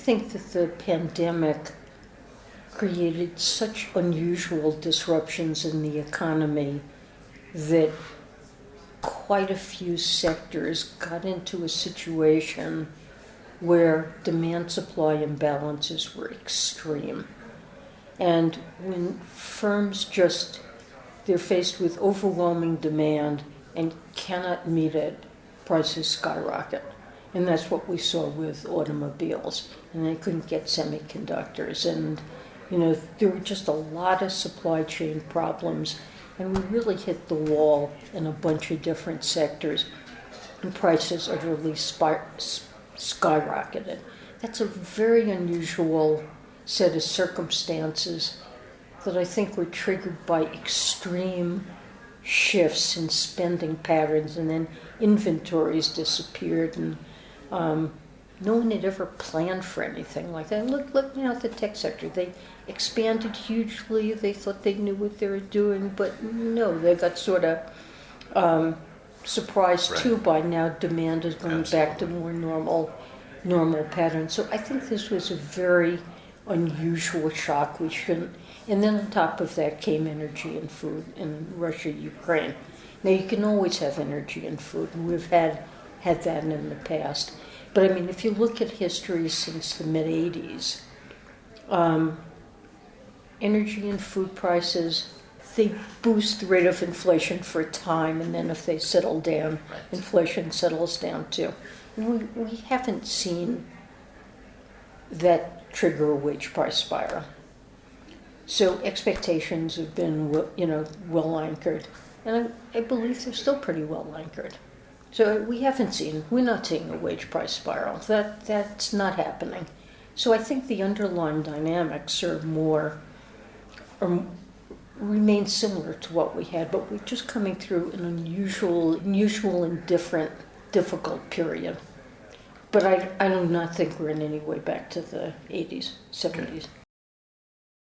think that the pandemic created such unusual disruptions in the economy that quite a few sectors got into a situation where demand-supply imbalances were extreme. And when firms they're faced with overwhelming demand and cannot meet it, prices skyrocket. And that's what we saw with automobiles. And they couldn't get semiconductors. And, there were just a lot of supply chain problems. And we really hit the wall in a bunch of different sectors. And prices utterly skyrocketed. That's a very unusual set of circumstances that I think were triggered by extreme shifts in spending patterns, and then inventories disappeared, and no one had ever planned for anything like that. Look now at the tech sector. They expanded hugely. They thought they knew what they were doing, but no, they got sort of surprised too by now demand is going back to more normal patterns. So I think this was a very unusual shock. We shouldn't. And then on top of that came energy and food in Russia, Ukraine. Now you can always have energy and food, and we've had that in the past. But I mean, if you look at history since the mid-'80s, energy and food prices, they boost the rate of inflation for a time, and then if they settle down, inflation settles down too. And we haven't seen that trigger a wage price spiral. So expectations have been, well anchored, and I believe they're still pretty well anchored. So we're not seeing a wage price spiral. That's not happening. So I think the underlying dynamics remain similar to what we had, but we're just coming through an unusual and difficult period. But I do not think we're in any way back to the 80s, 70s.